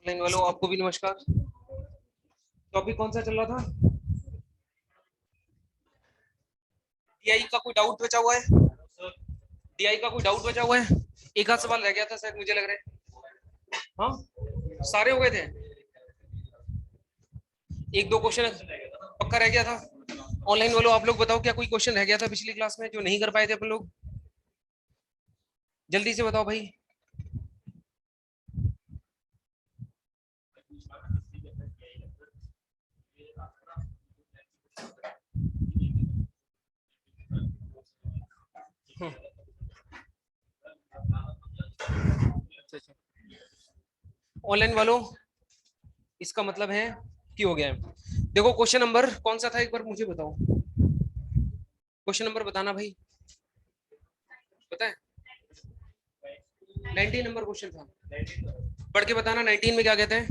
Online वालों आपको भी नमस्कार। टॉपिक कौन सा चल रहा था? डीआई का कोई डाउट बचा हुआ है? डीआई का कोई डाउट बचा हुआ है? एक आध सवाल रह गया था शायद, मुझे लग रहा है। हाँ, सारे हो गए थे। एक दो क्वेश्चन पक्का रह गया था। ऑनलाइन वालों आप लोग बताओ, क्या कोई क्वेश्चन रह गया था पिछली क्लास में जो नहीं कर पाए थे अपन लोग? जल्दी से बताओ भाई। ऑनलाइन वालों, इसका मतलब है कि हो गया है। देखो क्वेश्चन नंबर कौन सा था, एक बार मुझे बताओ। क्वेश्चन नंबर बताना भाई, पता है? 19 नंबर क्वेश्चन था। पढ़ के बताना 19 में क्या कहते हैं।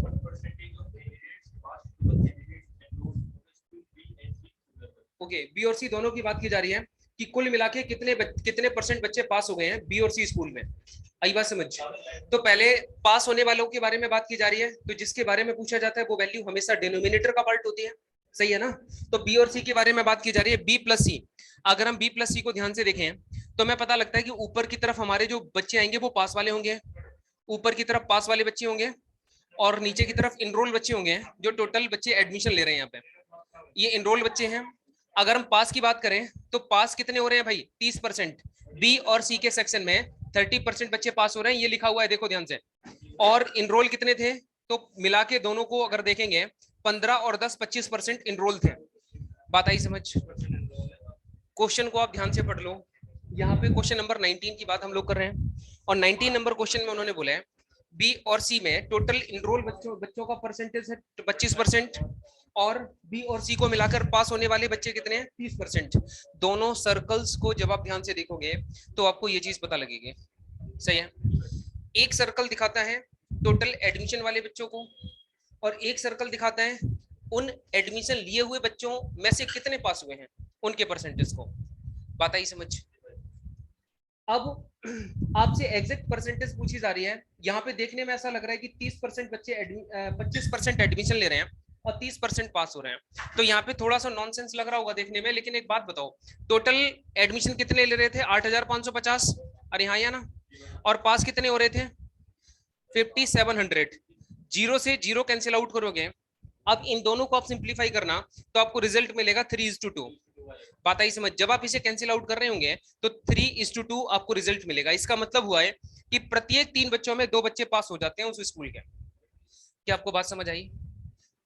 ओके, बी और सी दोनों की बात की जा रही है कि कुल मिला के कितने परसेंट बच्चे पास हो गए हैं बी और सी स्कूल में। आई बात समझ? तो पहले पास होने वालों के बारे में बात की जा रही है, तो जिसके बारे में पूछा जाता है वो वैल्यू हमेशा डिनोमिनेटर का पार्ट होती है। सही है ना? तो बी और सी के बारे में बात की जा रही है, बी प्लस सी। अगर हम बी प्लस सी को ध्यान से देखें तो हमें पता लगता है कि ऊपर की तरफ हमारे जो बच्चे आएंगे वो पास वाले होंगे, ऊपर की तरफ पास वाले बच्चे होंगे, और नीचे की तरफ इनरोल बच्चे होंगे जो टोटल बच्चे एडमिशन ले रहे हैं। यहाँ पे ये इनरोल बच्चे हैं। अगर हम पास की बात करें तो पास कितने हो रहे हैं भाई? 30%। बी और सी के सेक्शन में 30% बच्चे पास हो रहे हैं, ये लिखा हुआ है, देखो ध्यान से। और इनरोल कितने थे? तो मिला के दोनों को अगर देखेंगे 15 और 10 25% इनरोल थे। बात आई समझ? क्वेश्चन को आप ध्यान से पढ़ लो। यहाँ पे क्वेश्चन नंबर 19 की बात हम लोग कर रहे हैं, और 19 नंबर क्वेश्चन में उन्होंने बोला है बी और सी में टोटल इनरोल बच्चों का परसेंटेज है 25%, और बी और सी को मिलाकर पास होने वाले बच्चे कितने हैं? 30%। दोनों सर्कल्स को जब आप ध्यान से देखोगे तो आपको ये चीज पता लगेगी। सही है? एक सर्कल दिखाता है टोटल एडमिशन वाले बच्चों को, और एक सर्कल दिखाता है उन एडमिशन लिए हुए बच्चों में से कितने पास हुए हैं, उनके परसेंटेज को। बात आई समझ? अब आपसे एग्जैक्ट परसेंटेज पूछी जा रही है। यहाँ पे देखने में ऐसा लग रहा है कि 30% बच्चे 25% एडमिशन ले रहे हैं और 30% पास हो रहे हैं, तो यहाँ पे थोड़ा सा नॉनसेंस लग रहा होगा देखने में। लेकिन एक बात बताओ, टोटल एडमिशन कितने ले रहे थे? 8,550। अरे हाँ या ना? और पास कितने हो रहे थे? 5,700। जीरो से जीरो कैंसिल आउट करोगे, अब इन दोनों को आप सिंप्लीफाई करना तो आपको रिजल्ट मिलेगा 3:2। बात आई समझ? जब आप इसे कैंसिल आउट कर रहे होंगे तो 3:2 आपको रिजल्ट मिलेगा। इसका मतलब हुआ है कि प्रत्येक 3 बच्चों में 2 बच्चे पास हो जाते हैं उस स्कूल के। क्या आपको बात समझ आई?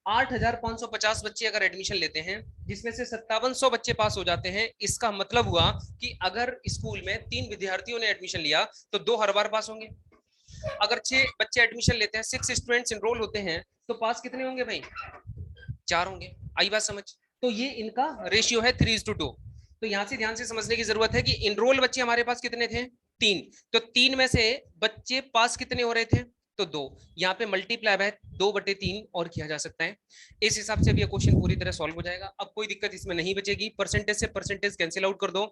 8,550 बच्चे अगर एडमिशन लेते हैं जिसमें से 5700 बच्चे पास हो जाते हैं, इसका मतलब हुआ कि अगर स्कूल में 3 विद्यार्थियों ने एडमिशन लिया तो 2 हर बार पास होंगे। अगर 6 बच्चे एडमिशन लेते हैं, 6 स्टूडेंट्स इनरोल होते हैं, तो पास कितने होंगे भाई? 4 होंगे। आई बात समझ? तो ये इनका रेशियो है 3:2। तो यहां से ध्यान से समझने की जरूरत है कि इनरोल बच्चे हमारे पास कितने थे? 3। तो 3 में से बच्चे पास कितने हो रहे थे? तो 2। यहाँ पे मल्टीप्लाई है 2/3 और किया जा सकता है। इस हिसाब से भी ये क्वेश्चन पूरी तरह सॉल्व हो जाएगा। अब कोई दिक्कत इसमें नहीं बचेगी। परसेंटेज से परसेंटेज कैंसिल आउट कर दो।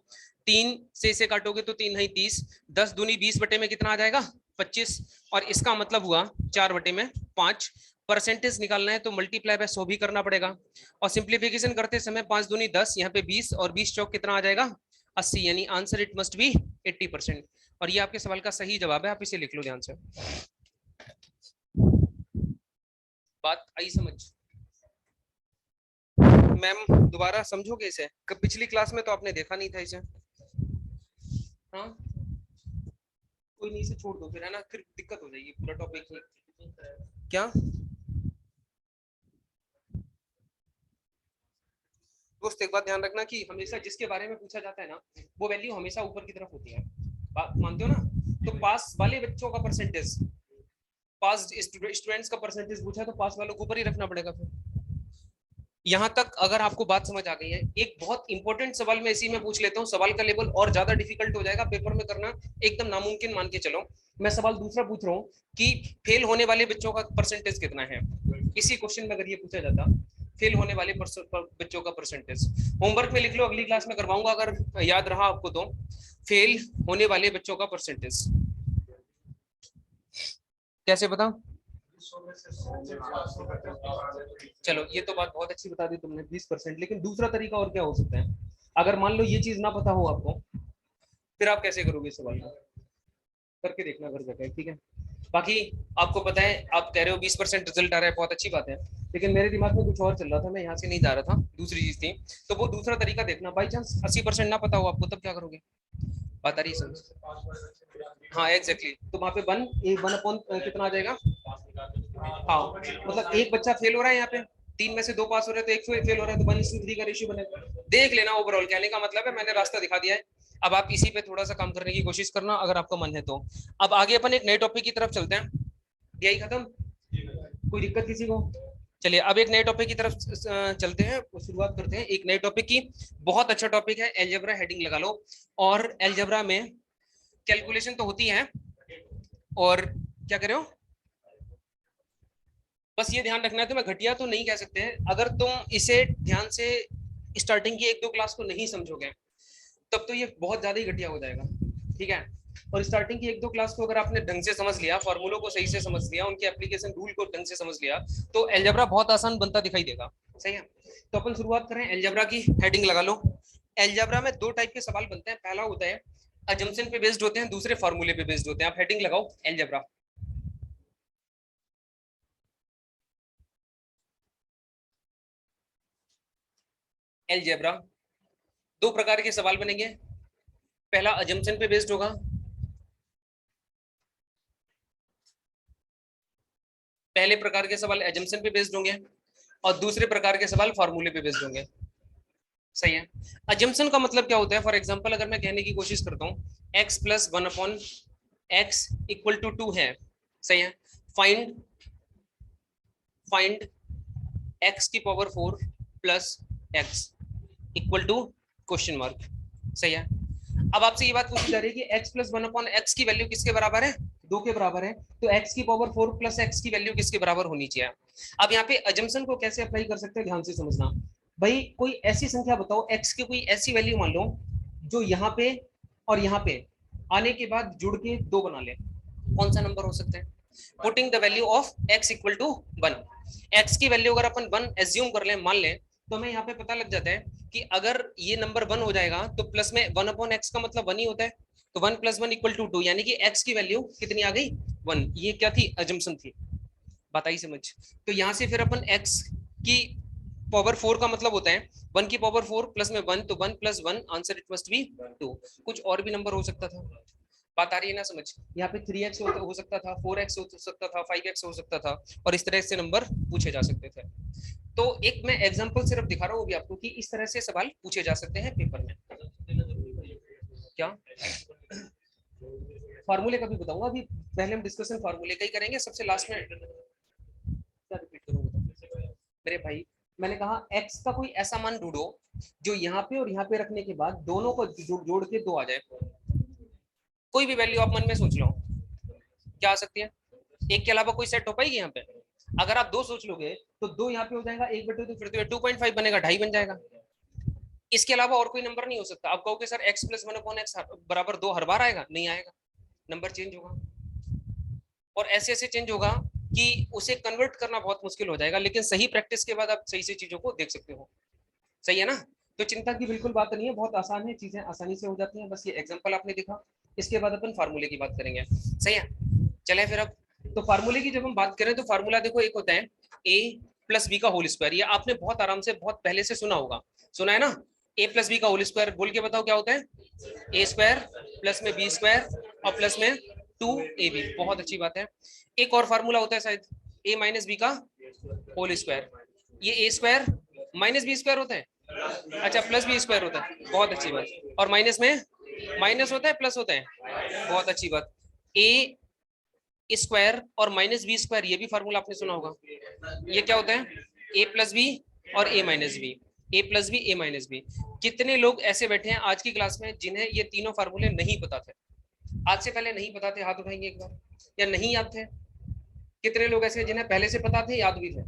3 से इसे काटोगे तो 3 है 30, 10 दूनी 20 बटे में कितना आ जाएगा? 25। और इसका मतलब हुआ 4/5। परसेंटेज निकालना है तो मल्टीप्लाई बाय 100 भी करना पड़ेगा, और सिंप्लीफिकेशन करते समय 5 दूनी 10, यहाँ पे 20, और 20 चौक कितना आ जाएगा? 80। यानी आंसर इट मस्ट बी 80%। और ये आपके सवाल का सही जवाब है, आप इसे लिख लो ध्यान से। बात आई समझ? मैम दोबारा समझोगे इसे? पिछली क्लास में तो आपने देखा नहीं था इसे। हाँ, कोई नहीं, इसे छोड़ दो फिर, है ना? फिर दिक्कत हो जाएगी पूरा टॉपिक ही। क्या दोस्त, एक बात ध्यान रखना कि हमेशा जिसके बारे में पूछा जाता है ना, वो वैल्यू हमेशा ऊपर की तरफ होती है। बात मानते हो ना? तो पास वाले बच्चों का परसेंटेज, पास स्टूडेंट्स का परसेंटेज पूछा तो पास वालों को ऊपर ही रखना पड़ेगा फिर। यहां तक अगर आपको बात समझ आ गई है, एक बहुत इंपॉर्टेंट सवाल मैं इसी में पूछ लेता हूँ। सवाल का लेवल और ज्यादा डिफिकल्ट हो जाएगा, पेपर में करना एकदम नामुमकिन मान के चलो। मैं सवाल दूसरा पूछ रहा हूँ कि फेल होने वाले बच्चों का परसेंटेज कितना है। इसी क्वेश्चन में अगर ये पूछा जाता, फेल होने वाले बच्चों का परसेंटेज, होमवर्क में लिख लो, अगली क्लास में करवाऊंगा अगर याद रहा आपको तो। फेल होने वाले बच्चों का परसेंटेज कैसे बताऊं? चलो ये तो बात बहुत अच्छी बता दी तुमने 20%, लेकिन दूसरा तरीका और क्या हो सकता है? अगर मान लो ये चीज ना पता हो आपको, फिर आप कैसे करोगे सवाल को? करके देखना घर जाकर, ठीक है? बाकी आपको पता है, आप कह रहे हो 20% रिजल्ट आ रहा है, बहुत अच्छी बात है, लेकिन मेरे दिमाग में कुछ और चल रहा था, मैं यहाँ से नहीं जा रहा था, दूसरी चीज थी। तो वो दूसरा तरीका देखना, बाई चांस 80% ना पता हो आपको, तब क्या करोगे? बात आ रही है समझ? हाँ एग्जैक्टली, तो वहां पे वन अपॉन कितना आ जाएगा? हाँ, मतलब एक बच्चा फेल हो रहा है यहाँ पे, 3 में से 2 पास हो रहे हैं, तो एक फेल हो रहा है, तो 1:3 का रेशियो बनेगा। देख लेना, ओवरऑल कहने का मतलब है मैंने रास्ता दिखा दिया है। अब आप इसी पे थोड़ा सा काम करने की कोशिश करना अगर आपका मन है तो। अब आगे अपन एक नए टॉपिक की तरफ चलते हैं। यही खत्म? कोई दिक्कत किसी को? चलिए अब एक नए टॉपिक की तरफ चलते हैं, शुरुआत करते हैं एक नए टॉपिक की। बहुत अच्छा टॉपिक है एलजेब्रा, हेडिंग लगा लो। और एलजेब्रा में कैलकुलेशन तो होती है, और क्या कर रहे हो, बस ये ध्यान रखना है, तो मैं घटिया तो नहीं कह सकते हैं, अगर तुम इसे ध्यान से स्टार्टिंग की 1-2 क्लास को नहीं समझोगे तब तो ये बहुत ज्यादा ही घटिया हो जाएगा, ठीक है? और स्टार्टिंग की 1-2 क्लास को अगर आपने ढंग से समझ लिया, फॉर्मूलों को सही से समझ लिया, उनके एप्लीकेशन रूल को ढंग से समझ लिया, तो एलजेब्रा बहुत आसान बनता दिखाई देगा। सही है? तो अपन शुरुआत करें एलजेब्रा की, हेडिंग लगा लो। एलजेब्रा में 2 टाइप के सवाल बनते हैं। पहला होता है अजम्पशन पे बेस्ड होते हैं, दूसरे फॉर्मूले पे बेस्ड होते हैं। आप हेडिंग लगाओ एलजेब्रा। एलजेब्रा 2 प्रकार के सवाल बनेंगे। पहला अजम्पशन पे बेस्ड होगा, पहले प्रकार के सवाल एजम्पशन पे बेस्ड होंगे, और दूसरे प्रकार के सवाल फॉर्मूले पे बेस्ड होंगे। सही है? अजम्पशन का मतलब क्या होता है? फॉर एग्जांपल अगर मैं कहने की कोशिश करता हूं x plus 1/x equal to 2 है। सही है? फाइंड फाइंड x की power 4 plus x equal to question mark. सही है? अब आपसे ये बात पूछी जा रही है कि x प्लस 1/x की वैल्यू किसके बराबर है? 2 के बराबर है, तो x की पावर 4 प्लस x की वैल्यू किसके बराबर होनी चाहिए? अब यहाँ पे अजम्पशन को कैसे अप्लाई कर सकते हैं, ध्यान से समझना। भाई कोई ऐसी संख्या बताओ, x की कोई ऐसी वैल्यू मान लो जो यहाँ पे और यहाँ पे आने के बाद जुड़ के 2 बना ले। कौन सा नंबर हो सकता है? Putting the value of x equal to 1। x की वैल्यू अगर अपन 1 एज्यूम कर लें, मान लें, तो हमें यहाँ पे पता लग जाता है कि अगर ये नंबर 1 हो जाएगा तो प्लस में 1/x का मतलब 1 ही होता है, तो 1 + 1 = 2, यानी कि x की वैल्यू कितनी आ गई? 1। ये क्या थी? अजम्पशन थी। बताइए समझ। तो यहाँ से फिर अपन x की पावर 4 का मतलब होता है 1 की पावर 4 प्लस में 1, तो 1 + 1 आंसर इट मस्ट बी 2। कुछ और भी नंबर हो सकता था। बात आ रही है ना समझ? यहाँ पे 3x हो सकता था, 4x हो सकता था, 5x हो सकता था, और इस तरह से नंबर पूछे जा सकते थे। तो एक मैं एग्जांपल सिर्फ दिखा रहा हूँ अभी आपको कि इस तरह से सवाल पूछे जा सकते हैं पेपर में। क्या फार्मूले का भी बताऊंगा, अभी पहले हम डिस्कशन फार्मूले का ही करेंगे, सबसे लास्ट में क्या रिपीट करूंगा मेरे भाई। मैंने कहा x का कोई ऐसा मान ढूंढो जो यहाँ पे और यहाँ पे रखने के बाद दोनों को जोड़ के 2 आ जाए। कोई भी वैल्यू आप मन में सोच लो, क्या आ सकती है? एक के अलावा कोई सेट हो पाएगी यहाँ पे? अगर आप 2 सोच लोगे तो 2 यहाँ पे हो जाएगा, 1/2 तो फिर तो 2.5 बनेगा, 2.5 बन जाएगा। इसके अलावा और कोई नंबर नहीं हो सकता। आप कहोगे सर x + 1/x बराबर 2 हर बार आएगा? नहीं आएगा, नंबर चेंज होगा, और ऐसे ऐसे चेंज होगा कि उसे कन्वर्ट करना बहुत मुश्किल हो जाएगा, लेकिन सही प्रैक्टिस के बाद आप सही से चीजों को देख सकते हो। सही है ना? तो चिंता की बिल्कुल बात नहीं है, बहुत आसान है, चीजें आसानी से हो जाती हैं। बस ये एग्जांपल आपने देखा, इसके बाद अपन फार्मूले की बात करेंगे। सही है? चले फिर अब, तो फार्मूले की जब हम बात करें तो फार्मूला देखो, एक होता है a + b का होल स्क्वायर। ये आपने बहुत आराम से बहुत पहले से सुना होगा, सुना है ना? a + b का होल स्क्वायर बोल के बताओ क्या होता है? a² प्लस में b² और प्लस में 2ab। बहुत अच्छी बात है। एक और फार्मूला होता है शायद, a - b का होल स्क्वायर। ये a² - b² होता है। अच्छा, प्लस b² होता है, बहुत अच्छी बात। और माइनस में माइनस होता है, प्लस होता है, बहुत अच्छी बात। a² और -b², ये भी फार्मूला आपने सुना होगा। ये क्या होता है? a + b और a - b, a + b a - b। कितने लोग ऐसे बैठे हैं आज की क्लास में जिन्हें ये तीनों फार्मूले नहीं पता थे? आज से पहले नहीं पता थे, हाथ उठाएंगे एक बार। या नहीं याद थे? कितने लोग ऐसे जिन्हें पहले से पता थे, याद भी थे?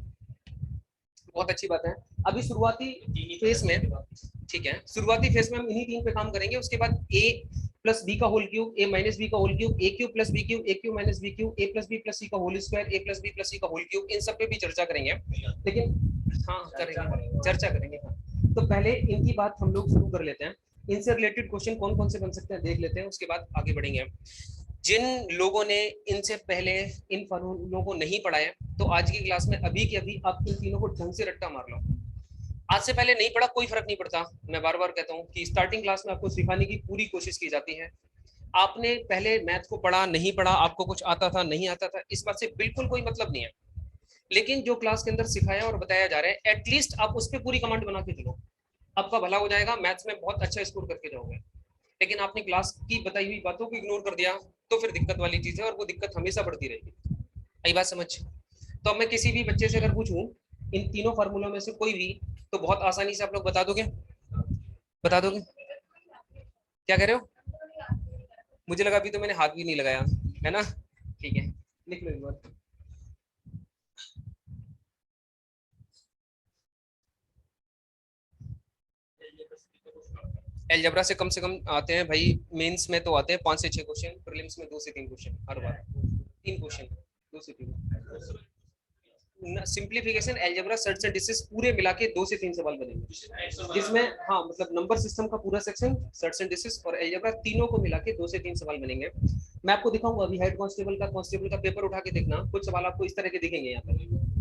बहुत अच्छी बात है। अभी शुरुआती फेज में, ठीक है, शुरुआती फेज में हम इन्हीं 3 पे काम करेंगे। उसके बाद प्लस बी का होल क्यूब, ए माइनस बी का होल क्यूब, ए क्यूब प्लस बी क्यूब, ए क्यूब माइनस बी क्यूब, ए प्लस बी प्लस सी का होल स्क्वायर, ए प्लस बी प्लस सी का होल क्यूब, इन सब पे भी चर्चा करेंगे। लेकिन हाँ करेंगे, चर्चा करेंगे। हाँ तो पहले इनकी बात हम लोग शुरू कर लेते हैं। इनसे रिलेटेड क्वेश्चन कौन कौन से बन सकते हैं देख लेते हैं, उसके बाद आगे बढ़ेंगे। जिन लोगों ने इनसे पहले इन फॉर्मूलों को नहीं पढ़ा है, तो आज की क्लास में अभी के अभी आप इन तीनों को ढंग से रट्टा मार लो। आज से पहले नहीं पढ़ा कोई फर्क नहीं पड़ता, मैं बार बार कहता हूँ कि स्टार्टिंग क्लास में आपको सिखाने की पूरी कोशिश की जाती है। आपने पहले मैथ को पढ़ा नहीं पढ़ा, आपको कुछ आता था नहीं आता था, इस बात से बिल्कुल कोई मतलब नहीं है। लेकिन जो क्लास के अंदर सिखाया और बताया जा रहा है, एटलीस्ट आप उस पर पूरी कमांड बना के चलो, आपका भला हो जाएगा, मैथ्स में बहुत अच्छा स्कोर करके जाओगे। लेकिन आपने क्लास की बताई हुई बातों को इग्नोर कर दिया तो फिर दिक्कत वाली चीज है, और वो दिक्कत हमेशा बढ़ती रहेगी। आई बात समझ? तो अब मैं किसी भी बच्चे से अगर पूछूं इन तीनों फार्मूलों में से कोई भी, तो बहुत आसानी से आप लोग बता दोगे? बता दोगे? क्या कह रहे हो? मुझे लगा अभी तो मैंने हाथ भी नहीं लगाया है ना। ठीक है, लिख लो एक बार। एलजेब्रा से कम आते हैं भाई, मेंस में तो आते हैं 5 से 6 क्वेश्चन, प्रीलिम्स में 2 से 3 क्वेश्चन हर बार। 3 क्वेश्चन, 2 से 3। Simplification, algebra, search and distance पूरे मिला के 2 से 3 सवाल बनेंगे, जिसमें हाँ मतलब नंबर सिस्टम का पूरा सेक्शन, सर्च एंड डिस्टेंस और अलजेब्रा तीनों को मिला के 2 से 3 सवाल बनेंगे। मैं आपको दिखाऊंगा अभी हेड कांस्टेबल का पेपर उठा के देखना, कुछ सवाल आपको इस तरह के दिखेंगे यहाँ पर।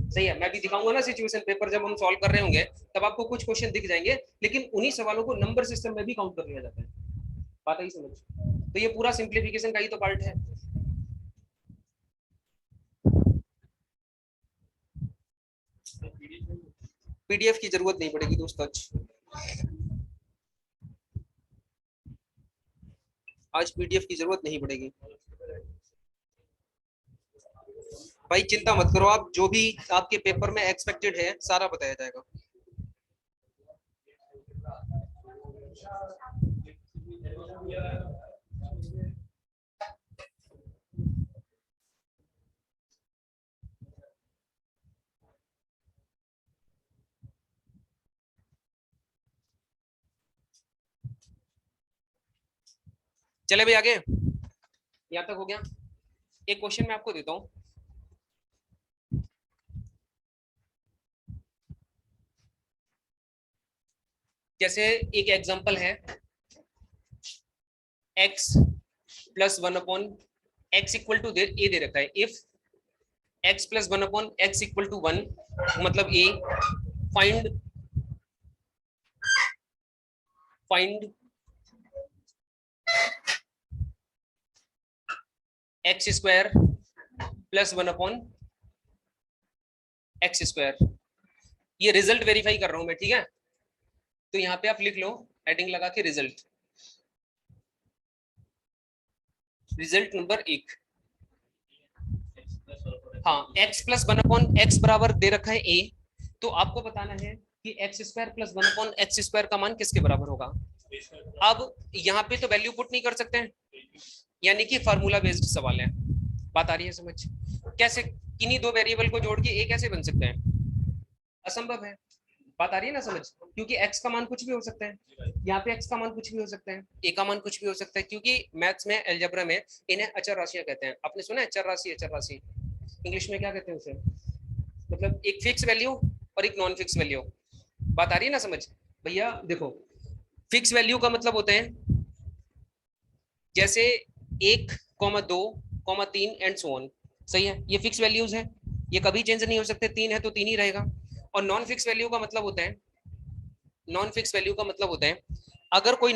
सही है, मैं भी दिखाऊंगा ना सिचुएशन पेपर जब हम सॉल्व कर रहे होंगे, तब आपको कुछ क्वेश्चन दिख जाएंगे, लेकिन उन्हीं सवालों को नंबर सिस्टम में भी काउंट कर लिया जाता है। बात आई समझ? तो ये पूरा सिंप्लीफिकेशन का ही तो पार्ट है। पीडीएफ की जरूरत नहीं पड़ेगी दोस्तों, आज पीडीएफ की जरूरत नहीं पड़ेगी भाई, चिंता मत करो आप, जो भी आपके पेपर में एक्सपेक्टेड है सारा बताया जाएगा। चले भाई आगे, यहाँ तक हो गया। एक क्वेश्चन मैं आपको देता हूं, जैसे एक एग्जांपल है, x plus 1/x equal to दे रखा है, if x plus 1/x equal to 1, मतलब a, find x square plus 1/x square. ये रिजल्ट वेरीफाई कर रहा हूं मैं, ठीक है? तो यहाँ पे आप लिख लो हेडिंग लगा के रिजल्ट नंबर 1। हाँ, x प्लस 1/x बराबर दे रखा है a, तो आपको बताना है कि x square plus 1/x square का मान किसके बराबर होगा। अब यहाँ पे तो वैल्यू पुट नहीं कर सकते हैं, यानी कि फार्मूला बेस्ड सवाल है। बात आ रही है समझ? कैसे किन्हीं दो वेरिएबल को जोड़ के a कैसे बन सकते हैं? असंभव है। बात आ रही है ना समझ? क्योंकि x का मान कुछ भी हो सकता है, यहाँ पे x का मान कुछ भी हो सकता है, a का मान कुछ भी हो सकता है, क्योंकि मैथ्स में अलजेब्रा में इन्हें अचर राशियां कहते हैं। आपने सुना है अचर राशि? अचर राशि इंग्लिश में क्या कहते हैं उसे? मतलब एक फिक्स वैल्यू और एक नॉन फिक्स वैल्यू। बात आ रही है ना समझ? भैया देखो, फिक्स वैल्यू का मतलब होते हैं जैसे 1,2,3 एंड सो ऑन। सही है, ये फिक्स वैल्यूज है, ये कभी चेंज नहीं हो सकते, 3 है तो 3 ही रहेगा। और नॉन फिक्स वैल्यू का मतलब होता है, नॉन फिक्स वैल्यू का मतलब होता है अगर कोई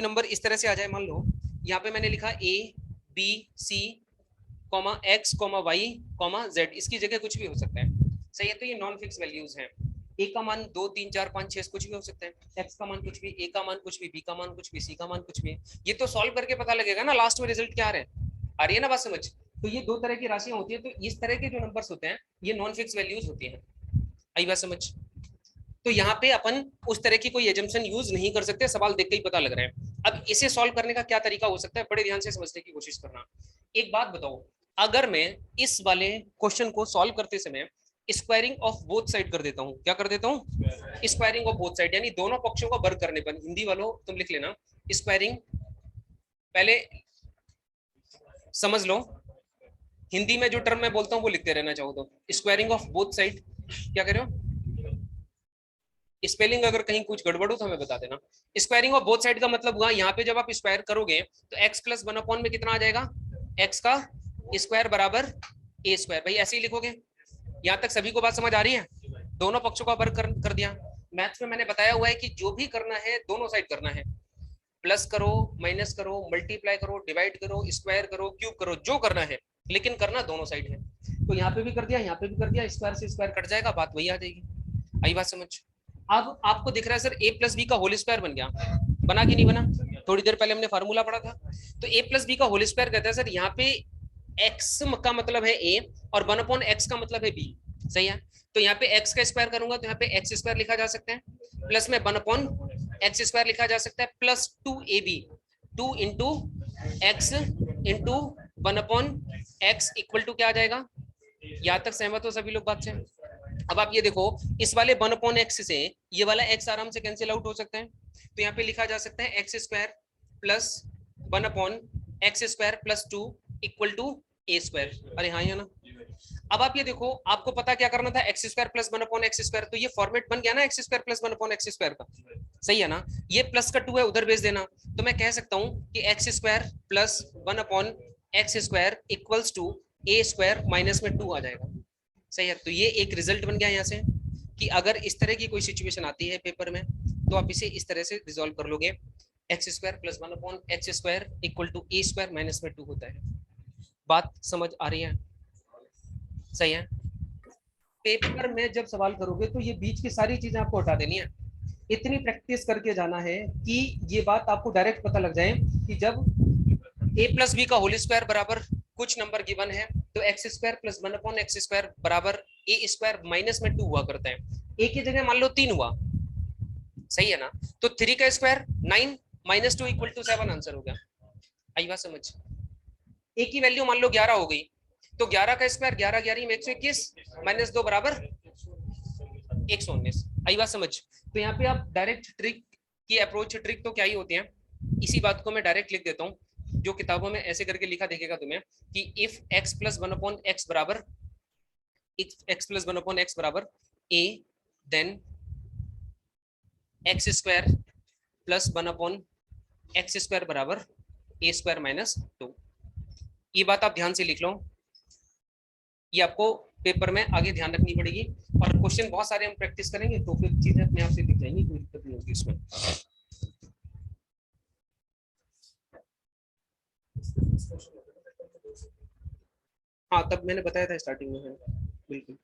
नंबर इस तरह से आ जाए, मान लो यहाँ पे मैंने लिखा a b c x y z, इसकी जगह कुछ भी हो सकता है। सही है, तो ये नॉन फिक्स वैल्यूज हैं। a का मान 2 3 4 5 6 कुछ भी हो सकता है, x का मान कुछ भी, a का मान कुछ भी, b का मान कुछ भी, c का मान कुछ भी। ये तो सॉल्व करके पता लगेगा ना लास्ट में रिजल्ट क्या आ रहा है। आ रही है ना बात समझ? तो ये दो तरह की राशियां होती है, तो इस तरह के जो नंबर्स होते हैं ये नॉन फिक्स वैल्यूज होती हैं। आई बात समझ? तो यहाँ पे अपन उस तरह की कोई एजम्पशन यूज नहीं कर सकते, सवाल देख के ही पता लग रहा है। अब इसे सॉल्व करने का क्या तरीका हो सकता है, बड़े ध्यान से समझने की कोशिश करना। एक बात बताओ, अगर मैं इस वाले क्वेश्चन को सॉल्व करते समय स्क्वायरिंग ऑफ बोथ साइड कर देता हूं, क्या कर देता हूं? स्क्वायरिंग ऑफ बोथ साइड, यानी दोनों पक्षों का वर्ग करने पर, हिंदी वालों तुम लिख लेना, स्क्वायरिंग, पहले समझ लो, हिंदी में जो टर्म मैं बोलता हूँ वो लिखते रहना चाहो तो, स्क्वायरिंग ऑफ बोथ साइड। क्या कह रहे हो? स्पेलिंग अगर कहीं कुछ गड़बड़ हो तो हमें बता देना। स्क्वायरिंग ऑफ बोथ साइड का मतलब हुआ यहाँ पे जब आप स्क्वायर करोगे तो x प्लस 1/, में कितना आ जाएगा? x का स्क्वायर बराबर a स्क्वायर। भाई ऐसे ही लिखोगे। यहाँ तक सभी को बात समझ आ रही है? दोनों पक्षों का वर्ग कर दिया। मैथ्स में मैंने बताया हुआ है कि जो भी करना है दोनों साइड करना है, प्लस करो, माइनस करो, मल्टीप्लाई करो, डिवाइड करो, स्क्वायर करो, क्यूब करो, जो करना है, लेकिन करना दोनों साइड है। तो यहाँ पे भी कर दिया, यहाँ पे भी कर दिया, स्क्वायर से स्क्वायर कट जाएगा, बात वही आ जाएगी। आई बात समझ? अब आपको दिख रहा है सर a प्लस बी का होल स्क्वायर बन गया, बना कि नहीं बना? थोड़ी देर पहले हमने फार्मूला पढ़ा था। तो a प्लस बी का होल स्क्वायर कहते हैं सर, यहाँ पे x का मतलब है a और 1/x का मतलब है b। सही है? तो यहाँ पे x का स्क्वायर करूंगा तो यहाँ पे x स्क्वायर लिखा जा सकता है, प्लस में 1/x स्क्वायर लिखा जा सकता है, plus 2ab, 2 into x into 1/x equal to क्या आ जाएगा? यहाँ तक सहमत हो सभी लोग बात से? अब आप ये देखो, इस वाले 1/x से ये वाला x आराम से कैंसिल आउट हो सकता है, तो यहाँ पे लिखा जा सकता है x square plus 1/x square plus 2 equal to a square. अरे हाँ, या ना? अब आप ये देखो, आपको पता क्या करना था, x square plus 1/x square, तो ये फॉर्मेट बन गया ना x square plus 1/x square का। सही है ना? ये प्लस का 2 है, उधर भेज देना। तो मैं कह सकता हूँ कि x square plus 1/x square equals to a square minus में 2 आ जाएगा। सही है? तो ये एक रिजल्ट बन गया यहाँ से कि अगर इस तरह की कोई सिचुएशन आती है पेपर में तो आप इसे इस तरह से रिजॉल्व कर लोगे, x square plus 1/x square equal to a square minus में 2 होता है। बात समझ आ रही है? सही है? पेपर में जब सवाल करोगे तो ये बीच की सारी चीजें आपको हटा देनी है, इतनी प्रैक्टिस करके जाना है कि ये बात आपको डायरेक्ट पता लग जाए कि जब a प्लस बी का होल स्क्वायर बराबर कुछ नंबर गिवन है तो x square plus 1/x square बराबर a स्क्वायर माइनस में 2 हुआ करता है। a की जगह मान लो 3 हुआ, सही है ना? तो 3 का square 9 minus 2 equal to 7 answer हो गया। आई बात समझ? a की वैल्यू मान लो 11 हो गई, तो 11 का स्क्वायर 11 11 में 121 माइनस 2 बराबर 119। आई बात समझ? तो यहाँ पे आप डायरेक्ट ट्रिक की अप्रोच, ट्रिक तो क्या ही होती है, इसी बात को मैं डायरेक्ट लिख देता हूँ, जो किताबों में ऐसे करके लिखा देखेगा तुम्हें कि इफ x प्लस 1/x बराबर x प्लस 1/x बराबर a, then x square plus 1/x square बराबर a स्क्वायर माइनस 2। ये बात आप ध्यान से लिख लो, ये आपको पेपर में आगे ध्यान रखनी पड़ेगी, और क्वेश्चन बहुत सारे हम प्रैक्टिस करेंगे तो फिर चीजें अपने आप से दिख जाएंगी, कोई दिक्कत नहीं होगी इसमें। हाँ, तब मैंने बताया था स्टार्टिंग में है, बिल्कुल।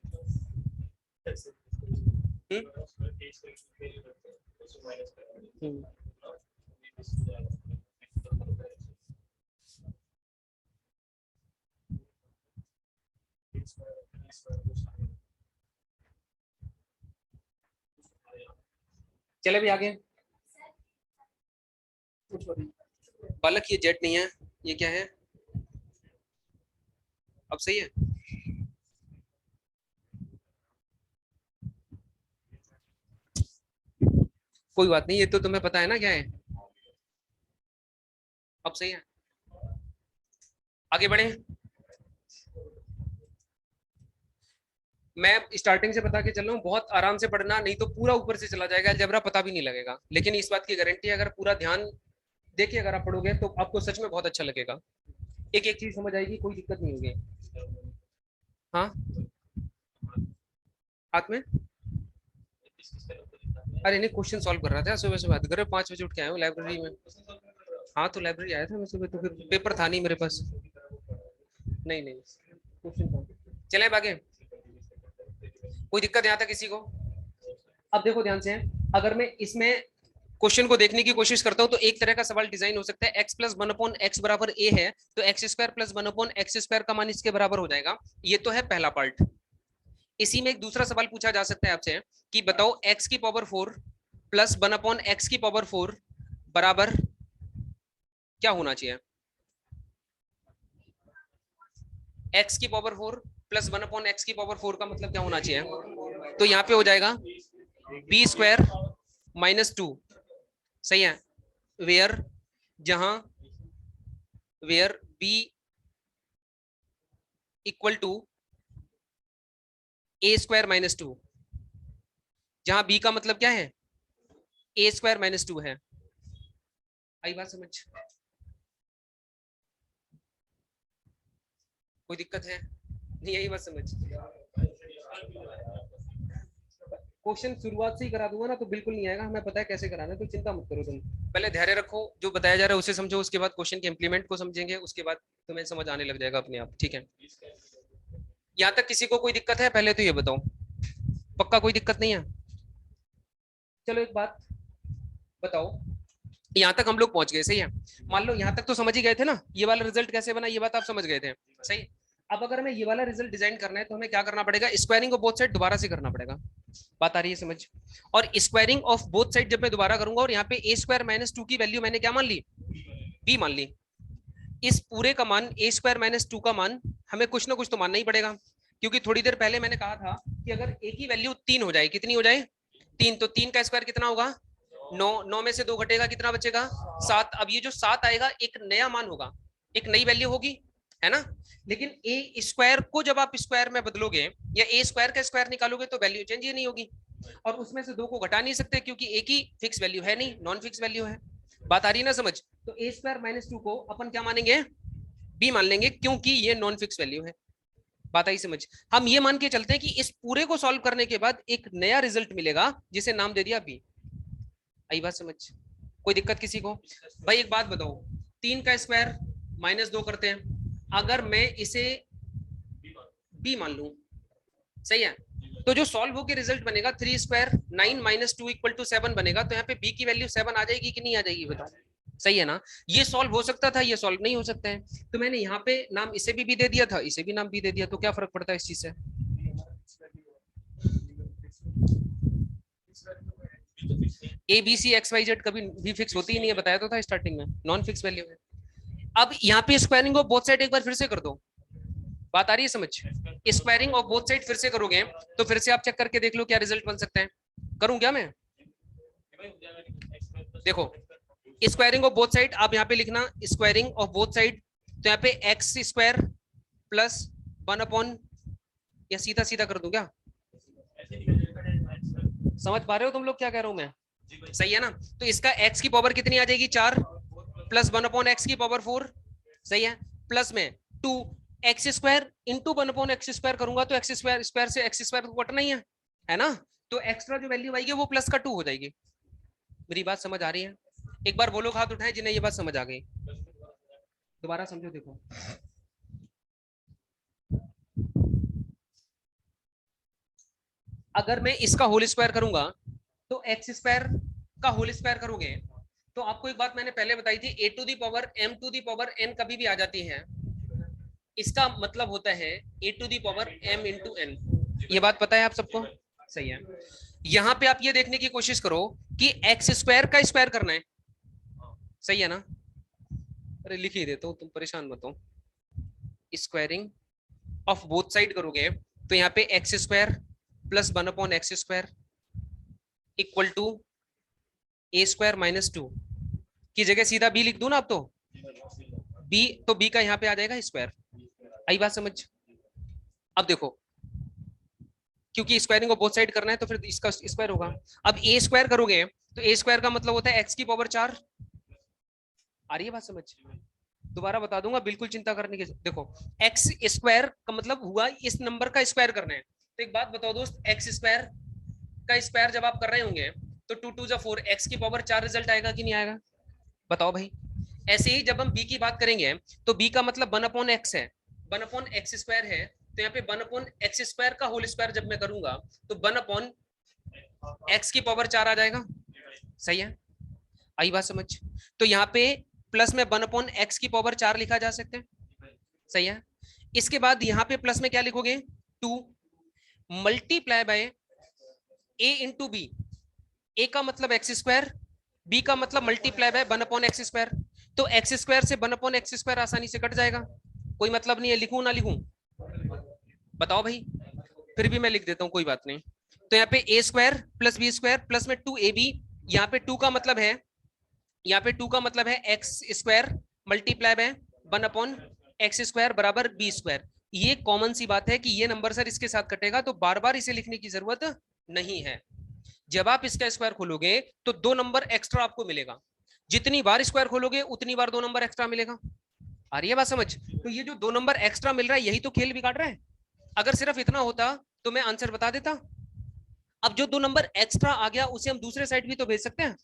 चले भी आगे। बालक ये जेट नहीं है, ये क्या है? अब सही है? कोई बात नहीं, ये तो तुम्हें पता है ना क्या है। अब सही है? आगे बढ़े। मैं स्टार्टिंग से बता के चल रहा हूँ, बहुत आराम से पढ़ना, नहीं तो पूरा ऊपर से चला जाएगा, अलजेब्रा पता भी नहीं लगेगा। लेकिन इस बात की गारंटी है, अगर पूरा ध्यान देखिए अगर आप पढ़ोगे तो आपको सच में बहुत अच्छा लगेगा, एक एक चीज समझ आएगी, कोई दिक्कत नहीं होगी। हाँ, हाथ में? अरे नहीं, क्वेश्चन सॉल्व कर रहा था सुबह सुबह, घर 5 बजे उठ के आया हूँ लाइब्रेरी में। हाँ, तो लाइब्रेरी आया था मैं सुबह, तो फिर पेपर था नहीं मेरे पास। नहीं नहीं, क्वेश्चन था। चले आगे, कोई दिक्कत यहाँ तक किसी को? अब देखो ध्यान से, अगर मैं इसमें क्वेश्चन को देखने की कोशिश करता हूं तो एक तरह का सवाल डिजाइन हो सकता है, x प्लस 1/x बराबर a है, तो x square plus 1/x square का मान इसके बराबर हो जाएगा। ये तो है पहला पार्ट। इसी में एक दूसरा सवाल पूछा जा सकता है आपसे कि बताओ x की पावर 4 प्लस 1/x की पावर 4 बराबर क्या होना चाहिए? x की पावर 4 प्लस 1/x की पावर 4 का मतलब क्या होना चाहिए? तो यहाँ पे हो जाएगा b स्क्वायर माइनस 2। सही है? वेयर जहां where b equal to a square minus two, जहां बी का मतलब क्या है, ए स्क्वायर माइनस टू है। आई बात समझ? कोई दिक्कत है? नहीं आई बात समझ? क्वेश्चन शुरुआत से ही करा दूंगा ना तो बिल्कुल नहीं आएगा, हमें पता है कैसे कराना है, तो चिंता मत करो तुम। पहले धैर्य रखो, जो बताया जा रहा है उसे समझो, उसके बाद क्वेश्चन के इंप्लीमेंट को समझेंगे, उसके बाद तुम्हें समझ आने लग जाएगा अपने आप। ठीक है, यहाँ तक किसी को कोई दिक्कत है? पहले तो ये बताओ, पक्का कोई दिक्कत नहीं है? चलो एक बात बताओ, यहाँ तक हम लोग पहुंच गए, सही है? मान लो यहाँ तक तो समझ ही गए थे ना, ये वाला रिजल्ट कैसे बना ये बात आप समझ गए थे, सही? अब अगर हमें ये वाला रिजल्ट डिजाइन करना है तो हमें क्या करना पड़ेगा, स्क्वायरिंग ऑफ बोथ साइड दोबारा से करना पड़ेगा। बात आ रही है समझ? और स्क्वायरिंग ऑफ बोथ साइड जब मैं दोबारा करूंगा, और यहाँ पे ए स्क्वायर माइनस टू की वैल्यू मैंने क्या मान ली, बी मान ली, इस पूरे का मान ए स्क्वायर माइनस टू का मान हमें कुछ ना कुछ तो मानना ही पड़ेगा, क्योंकि थोड़ी देर पहले मैंने कहा था कि अगर ए की वैल्यू 3 हो जाए, कितनी हो जाए, 3, तो 3 का स्क्वायर कितना होगा, 9, 9 में से 2 घटेगा, कितना बचेगा, 7। अब ये जो 7 आएगा एक नया मान होगा, एक नई वैल्यू होगी, है ना? लेकिन ए स्क्वायर को जब आप स्क्वायर में बदलोगे या ए स्क्वायर का स्क्वायर निकालोगे तो वैल्यू चेंज ही नहीं होगी, और उसमें से 2 को घटा नहीं सकते क्योंकि ए की फिक्स वैल्यू है नहीं, नॉन फिक्स वैल्यू है। बात आ रही है ना समझ? तो ए स्क्वायर माइनस टू को अपन क्या मानेंगे, बी मान लेंगे, क्योंकि ये नॉन फिक्स वैल्यू है। बात आई समझ? हम ये मान के चलते हैं कि इस पूरे को सॉल्व करने के बाद एक नया रिजल्ट मिलेगा जिसे नाम दे दिया बी। आई बात समझ? कोई दिक्कत किसी को? भाई एक बात बताओ, 3 का स्क्वायर माइनस 2 करते हैं, अगर मैं इसे बी मान लूं, सही है, तो जो सॉल्व होकर रिजल्ट बनेगा 3 स्क्वायर 9 माइनस 2 इक्वल टू 7 बनेगा, तो यहाँ पे बी की वैल्यू 7 आ जाएगी कि नहीं आ जाएगी बताओ? सही है ना? ये सॉल्व हो सकता था, ये सॉल्व नहीं हो सकता है, तो मैंने यहाँ पे नाम इसे भी दे दिया था, इसे भी नाम भी दे दिया, तो क्या फर्क पड़ता है इस चीज से? A b c x y z कभी भी फिक्स होती ही नहीं है, बताया तो था स्टार्टिंग में, नॉन फिक्स वैल्यू है। अब यहाँ पे स्क्वायरिंग ऑफ बोथ साइड एक बार फिर से कर दो, बात आ रही है समझ? स्क्वायरिंग ऑफ बोथ साइड फिर से करोगे तो फिर से आप चेक करके देख लो क्या रिजल्ट बन सकता है। करूं क्या मैं? देखो, स्क्वायरिंग ऑफ बोथ साइड आप यहाँ पे लिखना, स्क्वायरिंग ऑफ बोथ साइड, तो यहाँ पे एक्स स्क्वायर प्लस 1 अपॉन, या सीधा सीधा कर दूं क्या? समझ पा रहे हो तुम लोग क्या कह रहा हूं मैं? सही है ना? तो इसका x की पावर कितनी आ जाएगी, 4 प्लस 1 अपॉन एक्स की पावर 4, सही है, प्लस में 2 x square into 1 upon x square करूंगा तो एक्स स्क्वायर स्क्वायर से एक्स स्क्वायर कटना ही है ना? तो एक्स्ट्रा जो वैल्यू आएगी वो प्लस का 2 हो जाएगी। मेरी बात समझ आ रही है? एक बार वो लोग हाथ उठाएं जिन्हें ये बात समझ आ गई, दोबारा समझो। देखो, अगर मैं इसका होल स्क्वायर करूंगा तो एक्स स्क्वायर का होल स्क्वायर करोगे तो आपको एक बात मैंने पहले बताई थी, a to the power m to the power n कभी भी आ जाती है, इसका मतलब होता है a to the power m into n. ये बात पता है आप सबको? सही है। यहां पे आप ये देखने की कोशिश करो कि एक्स स्क्वायर का स्क्वायर करना है, सही है ना? अरे लिख ही देता हूं, तुम परेशान मत हो। स्क्वायरिंग ऑफ बोथ साइड करोगे तो यहाँ पे x square plus 1 upon x square equal to a square minus 2 की जगह सीधा बी लिख दूं ना अब तो, बी तो बी का यहाँ पे आ जाएगा स्क्वायर। आई बात समझ? अब देखो, क्योंकि स्क्वायरिंग को बोथ साइड करना है तो फिर इसका स्क्वायर होगा। अब ए स्क्वायर करोगे तो ए स्क्वायर का मतलब होता है एक्स की पावर 4। आ रही है बात समझ? दोबारा बता दूंगा, बिल्कुल चिंता करने की। देखो, एक्स स्क्वायर का मतलब हुआ इस नंबर का स्क्वायर करना है, तो एक बात बताओ दोस्त, एक्स स्क्वायर का स्क्वायर जब आप कर रहे होंगे तो 2 2 जा 4, एक्स की पावर 4 रिजल्ट आएगा कि नहीं आएगा? बताओ भाई। ऐसे ही जब हम बी की बात करेंगे तो बी का मतलब 1 अपॉन एक्स है, 1 अपॉन एक्स स्क्वायर है, तो यहाँ पे 1 अपॉन एक्स स्क्वायर का होल स्क्वायर जब मैं करूंगा तो 1 अपॉन एक्स की पावर 4 आ जाएगा, सही है? आई बात समझ? तो यहाँ पे प्लस में 1 अपॉन एक्स की पावर 4 लिखा जा सकते हैं, सही है? इसके बाद यहाँ पे प्लस में क्या लिखोगे, 2 multiply by a into b. A का मतलब एक्स स्क्वायर, बी का मतलब multiply by 1 upon x square, तो एक्स स्क्वायर से 1 अपॉन एक्स स्क्वायर आसानी से कट जाएगा, कोई मतलब नहीं है। लिखूं ना लिखूं? बताओ भाई। फिर भी मैं लिख देता हूं, कोई बात नहीं। तो यहाँ पे a square plus b square plus में 2ab, यहाँ पे 2 का मतलब है यहाँ पे 2 का मतलब है x square multiply by 1/x² बराबर b स्क्वायर। ये कॉमन सी बात है कि ये नंबर सर इसके साथ कटेगा, तो बार बार इसे लिखने की जरूरत नहीं है। जब आप इसका स्क्वायर खोलोगे तो 2 नंबर एक्स्ट्रा आपको मिलेगा, जितनी बार स्क्वायर खोलोगे उतनी बार 2 नंबर एक्स्ट्रा मिलेगा। आ रही है बात समझ? तो ये जो 2 नंबर एक्स्ट्रा मिल रहा है यही तो खेल बिगाड़ रहा है। अगर सिर्फ इतना होता तो मैं आंसर बता देता। अब जो 2 नंबर एक्स्ट्रा आ गया उसे हम दूसरे साइड भी तो भेज सकते हैं,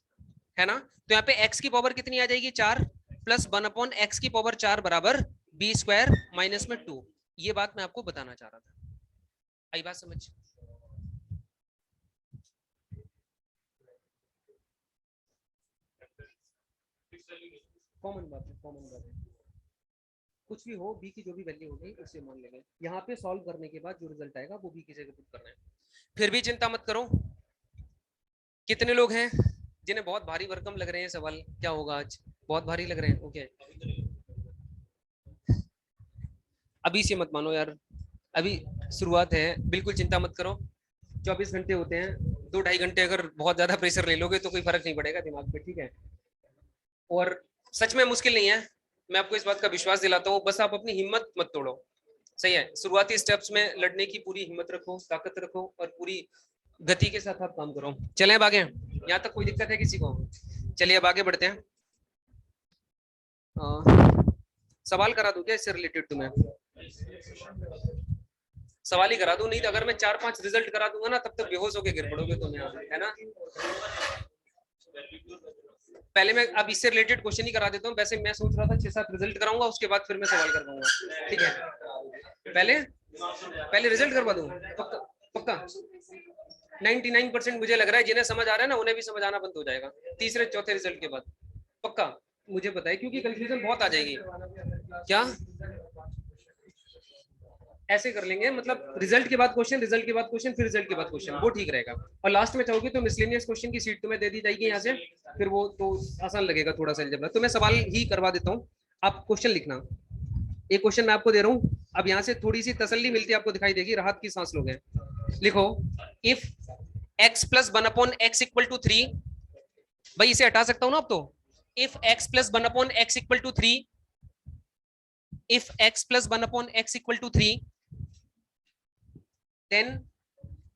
है ना? तो यहाँ पे x की पावर कितनी आ जाएगी 4 प्लस 1/x की पावर 4 बराबर b स्क्वायर माइनस में 2। ये बात मैं आपको बताना चाह रहा था। आई बात समझ? कॉमन बात है, कॉमन बात है। कुछ भी हो b की जो भी वैल्यू होगी उसे मान लेंगे। यहाँ पे सॉल्व करने के बाद जो रिजल्ट आएगा वो b की जगह पुट करना है। फिर भी चिंता मत करो। कितने लोग हैं जिन्हें बहुत भारी भरकम लग रहे हैं सवाल? क्या होगा आज? बहुत भारी लग रहे हैं? ओके, अभी से मत मानो यार, अभी शुरुआत है, बिल्कुल चिंता मत करो। 24 घंटे होते हैं, 2-2.5 घंटे अगर बहुत ज्यादा प्रेशर ले लोगे तो कोई फर्क नहीं पड़ेगा दिमाग पे, ठीक है? और सच में मुश्किल नहीं है, मैं आपको इस बात का विश्वास दिलाता हूँ। बस आप अपनी हिम्मत मत तोड़ो, सही है? शुरुआती स्टेप्स में लड़ने की पूरी हिम्मत रखो, ताकत रखो और पूरी गति के साथ आप काम करो। चलें अब आगे? यहाँ तक कोई दिक्कत है किसी को? चलिए अब आगे बढ़ते हैं। सवाल करा दूं क्या इससे रिलेटेड तुम्हें? सवाल ही करा दूं, नहीं तो अगर मैं 4-5 रिजल्ट करा दूंगा ना तब तक बेहोश होके गिर पड़ोगे तुम यहाँ, है ना? पहले मैं अब इससे रिलेटेड क्वेश्चन ही करा देता हूँ। वैसे मैं सोच रहा था 6-7 रिजल्ट कराऊंगा, उसके बाद फिर मैं सवाल करवाऊंगा, ठीक है? पहले रिजल्ट करवा दूं? पक्का? पक्का 99% मुझे लग रहा है जिन्हें समझ आ रहा है ना उन्हें भी समझ आना बंद हो जाएगा तीसरे चौथे रिजल्ट के बाद। पक्का मुझे पता है, क्योंकि कंफ्यूजन बहुत आ जाएगी। क्या ऐसे कर लेंगे, मतलब रिजल्ट के बाद क्वेश्चन, रिजल्ट के बाद क्वेश्चन, फिर रिजल्ट के बाद क्वेश्चन, वो ठीक रहेगा। और लास्ट में चाहोगे तो मिसलेनियस क्वेश्चन की सीट तुम्हें दे दी जाएगी यहाँ से, फिर वो तो आसान लगेगा थोड़ा सा अलजेब्रा। तो मैं सवाल ही करवा देता हूँ, आप क्वेश्चन लिखना। एक क्वेश्चन मैं आपको दे रहा हूँ, अब यहाँ से थोड़ी सी तसल्ली मिलती है आपको, दिखाई देगी, राहत की सांस लोगे। लिखो, if x plus 1/x equal to 3, भाई इसे हटा सकता हूँ ना अब तो। If x plus 1/x equal to 3, if x plus 1/x equal to 3, then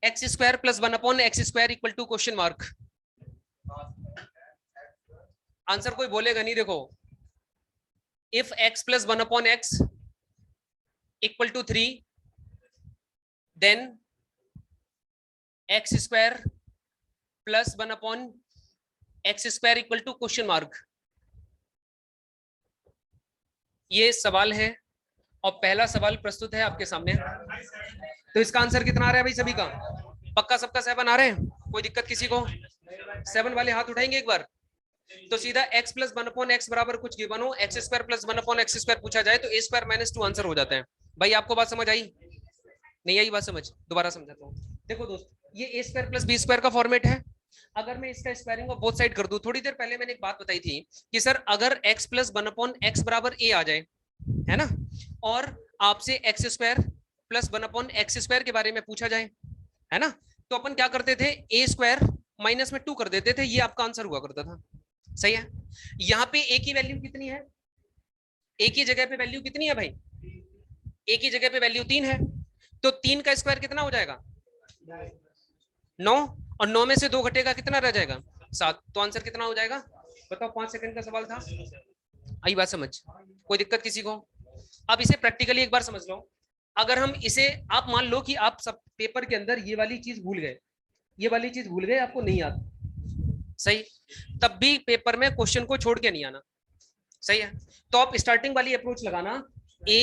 x square plus 1/x square equal to question mark। Answer कोई बोलेगा नहीं, देखो। if x plus 1/x equal to 3, then x square plus 1/x square equal to question mark। ये सवाल है और पहला सवाल प्रस्तुत है आपके सामने। तो इसका आंसर कितना आ रहा है भाई सभी का? पक्का सबका 7 आ रहे हैं? कोई दिक्कत किसी को? 7 वाले हाथ उठाएंगे एक बार। तो सीधा x प्लस 1/x बराबर कुछ गिवन हो, x square plus 1/x square पूछा जाए तो a स्क्वायर माइनस 2 आंसर हो जाता है। भाई आपको बात समझ आई? नहीं आई बात समझ? दोबारा समझाता हूँ। देखो दोस्त, ये a square plus b square का फॉर्मेट है। अगर मैं इसका स्क्वायरिंग ऑफ बोथ साइड कर दूं, थोड़ी देर पहले मैंने एक बात बताई थी कि सर अगर x प्लस 1/x बराबर a आ जाए, है ना, और आपसे x square plus 1/x square के बारे में पूछा जाए, है ना, तो अपन क्या करते थे, a स्क्वायर माइनस में 2 कर देते थे, ये आपका आंसर हुआ करता था। सही है? यहाँ पे a की वैल्यू कितनी है? a की जगह पे वैल्यू कितनी है भाई? a की जगह पे वैल्यू 3 है, तो 3 का स्क्वायर कितना हो जाएगा? 9, और 9 में से 2 घटेगा कितना रह जाएगा? 7। तो आंसर कितना हो जाएगा बताओ? 5 सेकंड का सवाल था। आई बात समझ? कोई दिक्कत किसी को? अब इसे प्रैक्टिकली एक बार समझ लो। अगर हम इसे, आप मान लो कि आप सब पेपर के अंदर ये वाली चीज भूल गए, ये वाली चीज भूल गए, आपको नहीं याद, सही, तब भी पेपर में क्वेश्चन को छोड़ के नहीं आना, सही है? तो आप स्टार्टिंग वाली अप्रोच लगाना, a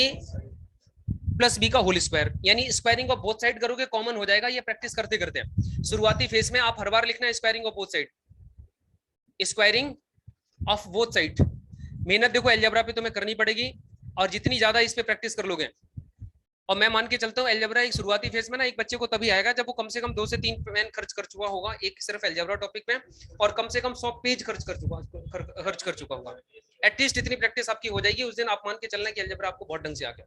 प्लस बी का होल स्क्वायर, यानी स्क्वायरिंग ऑफ बोथ साइड करोगे, कॉमन हो जाएगा। ये प्रैक्टिस करते करते शुरुआती फेज में आप हर बार लिखना squaring of both side, squaring of both side. मेहनत देखो अलजेब्रा पे तुम्हें करनी पड़ेगी, और जितनी ज्यादा इस पे प्रैक्टिस कर लोगे, और मैं मान के चलता हूँ अलजेब्रा एक शुरुआती फेज में ना एक बच्चे को तभी आएगा जब वो कम से कम 2 से 3 पेन खर्च कर चुका होगा एक सिर्फ अलजेब्रा टॉपिक में, और कम से कम 100 पेज खर्च कर चुका होगा। एटलीस्ट इतनी प्रैक्टिस आपकी हो जाएगी, उस दिन आप मान के चलना कि अलजेब्रा आपको बहुत ढंग से आ गया।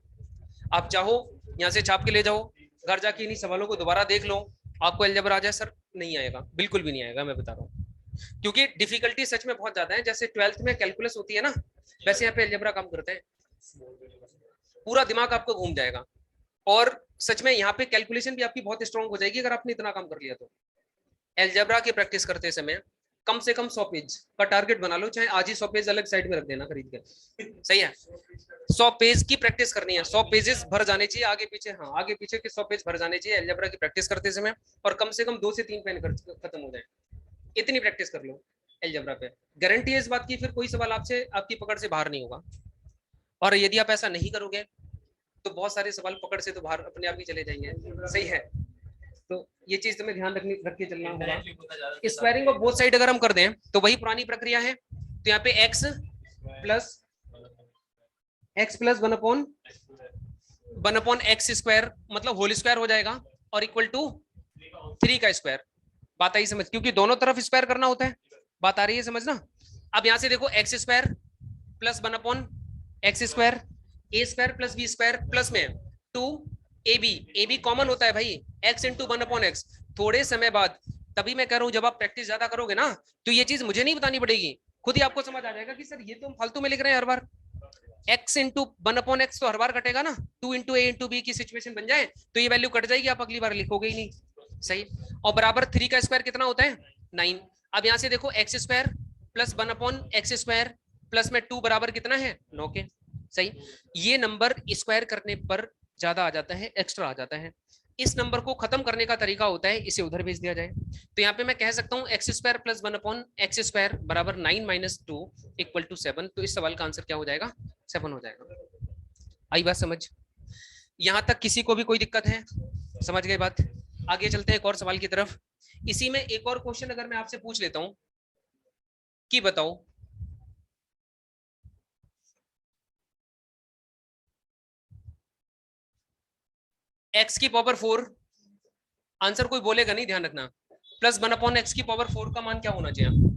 आप चाहो यहाँ से छाप के ले जाओ, घर जाके इन्हीं सवालों को दोबारा देख लो, आपको अलजेब्रा आ जाए। सर नहीं आएगा, बिल्कुल भी नहीं आएगा, मैं बता रहा हूँ। क्योंकि डिफिकल्टी सच में बहुत ज्यादा है। जैसे 12th में कैलकुलस होती है ना, वैसे यहाँ पे अलजेब्रा काम करते हैं। पूरा दिमाग आपका घूम जाएगा और सच में यहाँ पे कैलकुलेशन भी आपकी बहुत स्ट्रांग हो जाएगी अगर आपने इतना काम कर लिया तो। अलजेब्रा की प्रैक्टिस करते समय कम से कम 100 पेज का टारगेट बना लो, चाहे आज ही 100 पेज अलग साइड में रख देना खरीद के, सही है। 100 पेज की प्रैक्टिस करनी है, 100 पेजेस भर जाने चाहिए आगे पीछे, हाँ आगे पीछे के 100 पेज भर जाने चाहिए अलजेब्रा की प्रैक्टिस करते समय, और कम से कम 2 से 3 पेन खत्म हो जाए, इतनी प्रैक्टिस कर लो अलजेब्रा पे। गारंटी है इस बात की, फिर कोई सवाल आपसे आपकी पकड़ से बाहर नहीं होगा। और यदि आप ऐसा नहीं करोगे तो बहुत सारे सवाल पकड़ से तो बाहर अपने आप ही चले जाएंगे, सही है। तो ये चीज तुम्हें ध्यान रख के चलना होगा। स्क्वायरिंग ऑफ बोथ साइड अगर हम कर दें तो वही पुरानी प्रक्रिया है। तो यहाँ पे x plus 1 upon x square मतलब होल स्क्वायर हो जाएगा और इक्वल टू 3 का स्क्वायर। बात आई समझ, क्योंकि दोनों तरफ स्क्वायर करना होता है। बात आ रही है समझना। अब यहां से देखो x square plus 1 upon x square, a square plus b square plus में 2 ए बी कॉमन होता है भाई, x इंटू 1 अपॉन एक्स। थोड़े समय बाद, तभी मैं कह रहा हूं जब आप प्रैक्टिस ज्यादा करोगे ना तो ये चीज मुझे नहीं बतानी पड़ेगी, खुद ही आपको समझ आ जाएगा कि सर ये तो हम फालतू में लिख रहे हैं हर बार। x इंटू 1 अपॉन एक्स तो हर बार कटेगा ना, 2 इंटू ए इंटू बी की सिचुएशन बन जाए तो ये वैल्यू कट जाएगी, आप अगली बार लिखोगे ही नहीं, सही। और बराबर 3 का स्क्वायर कितना होता है 9। अब यहां से देखो x square plus 1 upon x square plus में 2 बराबर कितना है 9 के, सही। ये नंबर स्क्वायर करने पर ज्यादा आ जाता है, एक्स्ट्रा आ जाता है। इस नंबर को खत्म करने का तरीका होता है इसे उधर भेज दिया जाए। तो यहाँ पे मैं कह सकता हूँ x square plus 1 upon x square बराबर 9 माइनस 2 इक्वल टू 7। तो इस सवाल का आंसर क्या हो जाएगा 7 हो जाएगा। आई बात समझ, यहां तक किसी को भी कोई दिक्कत है? समझ गए बात। आगे चलते हैं एक और सवाल की तरफ। इसी में एक और क्वेश्चन अगर मैं आपसे पूछ लेता हूं कि बताओ x की पावर 4, आंसर कोई बोलेगा नहीं ध्यान रखना, प्लस 1 अपॉन एक्स की पावर 4 का मान क्या होना चाहिए?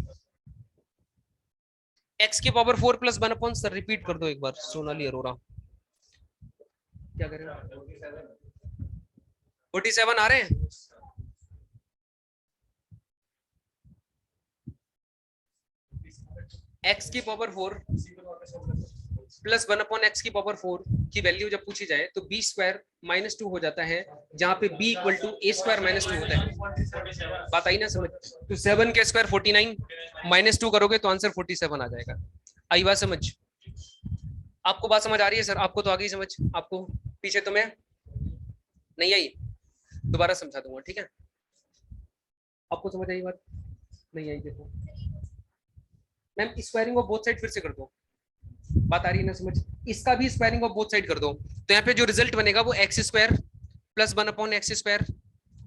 x की power 4 plus 1 upon, sir repeat कर दो एक बार सोनाली अरोरा, क्या करें 47 आ रहे हैं? x की पावर 4 प्लस 1 अपॉन एक्स की पावर 4 की वैल्यू जब पूछी जाए तो बी स्क्वायर माइनस 2 हो जाता है, जहां पे b equal to a square minus 2 होता है। बात आई ना समझ। तो 7 के स्क्वायर 49 माइनस 2 करोगे तो आंसर 47 आ जाएगा। आई बात समझ? आपको बात समझ आ रही है सर? आपको तो आ गई समझ, आपको पीछे तो मैं नहीं आई, दोबारा समझा दूंगा, ठीक है। आपको समझ आई बात? नहीं आई, देखो ma'am squaring of both side फिर से कर दो, बात आ रही है ना समझ। इसका भी स्क्वायरिंग ऑफ बोथ साइड कर दो, तो यहाँ पे जो रिजल्ट बनेगा वो x square plus 1 upon x square,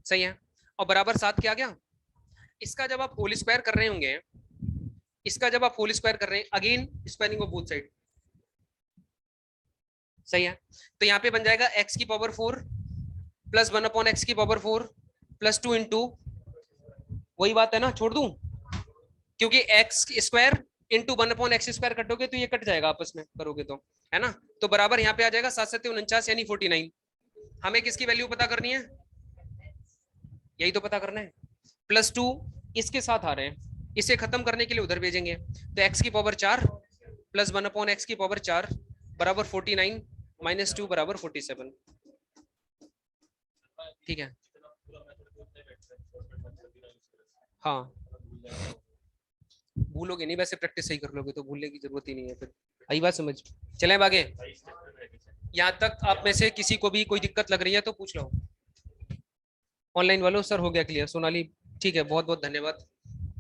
सही है, और बराबर 7 क्या गया। इसका जब आप होल स्क्वायर कर रहे होंगे, इसका जब आप होल स्क्वायर कर रहे हैं, again squaring of both side, सही है। तो यहाँ पे बन जाएगा x की पावर 4 प्लस 1 अपॉन एक्स की पावर 4 प्लस 2 इंटू, वही बात है ना, छोड़ दूं, क्योंकि x square into 1 upon x square कटोगे तो ये कट जाएगा आपस में करोगे तो, है ना। तो बराबर यहाँ पे आ जाएगा 7 7 49 यानी 49। हमें किसकी वैल्यू पता करनी है? यही तो पता करना है। प्लस 2 इसके साथ आ रहे हैं, इसे खत्म करने के लिए उधर भेजेंगे, तो एक्स की पावर 4 प्लस 1 अपॉन एक्स की पावर 4 बराबर 49 माइनस 2 बराबर 47, ठीक है। हाँ भूलोगे नहीं, वैसे प्रैक्टिस सही कर लोगे तो भूलने की जरूरत ही नहीं है फिर। आई बात समझ? चलें आगे। यहाँ तक आप में से किसी को भी कोई दिक्कत लग रही है तो पूछ लो। ऑनलाइन वालों सर हो गया क्लियर, सोनाली ठीक है, बहुत बहुत धन्यवाद।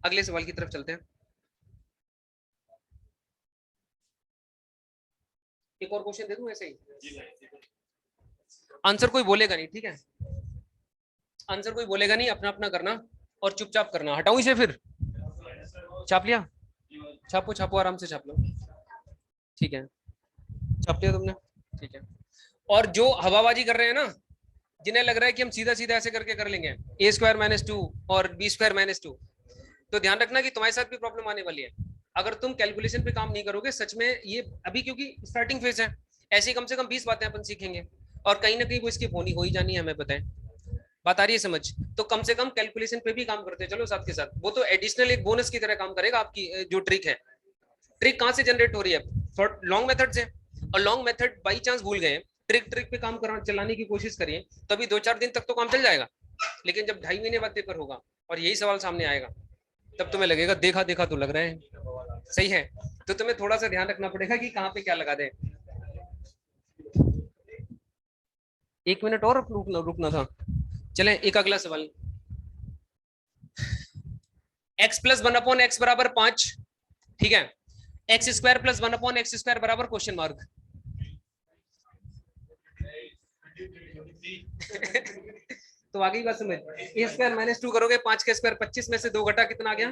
अगले सवाल की तरफ चलते हैं। एक और क्वेश्चन दे दूं ऐसे ही, आंसर कोई बोलेगा नहीं, ठीक है। आंसर कोई बोलेगा नहीं, अपना अपना करना और चुपचाप करना। हटाऊं इसे फिर? छाप लिया? छापो छापो, आराम से छाप लो, ठीक है। छाप लिया तुमने? ठीक है। और जो हवाबाजी कर रहे हैं ना, जिन्हें लग रहा है कि हम सीधा सीधा ऐसे करके कर लेंगे ए स्क्वायर माइनस 2 और बी स्क्वायर माइनस 2, तो ध्यान रखना कि तुम्हारे साथ भी प्रॉब्लम आने वाली है अगर तुम कैलकुलेशन पे काम नहीं करोगे। सच में ये अभी क्योंकि स्टार्टिंग फेज है, ऐसी कम से कम 20 बातें अपन सीखेंगे और कहीं ना कहीं वो स्किप होनी हो ही जानी है, हमें पता है। बात आ रही है समझ? तो कम से कम कैलकुलेशन पे भी काम करते चलो साथ के साथ, वो तो एडिशनल एक बोनस की तरह काम करेगा आपकी जो ट्रिक है। ट्रिक कहाँ से जनरेट हो रही है? लॉन्ग मेथड से। और लॉन्ग मेथड बाई चांस भूल गए, ट्रिक ट्रिक पे काम चलाने की कोशिश करिए, तो अभी 2-4 दिन तक तो काम चल जाएगा, लेकिन जब 2.5 महीने बाद पेपर होगा और यही सवाल सामने आएगा, तब तुम्हें लगेगा देखा देखा तो लग रहा है। सही है, तो तुम्हें थोड़ा सा ध्यान रखना पड़ेगा कि कहाँ पे क्या लगा दे। 1 मिनट और रुकना था। चलें एक अगला सवाल। x प्लस 1/x बराबर 5, ठीक है। X square plus 1/x square बराबर क्वेश्चन मार्क। तो आगे ही बात समझ। ए स्क्वायर माइनस 2 करोगे, 5 का स्क्वायर 25 में से 2 घटा कितना आ गया?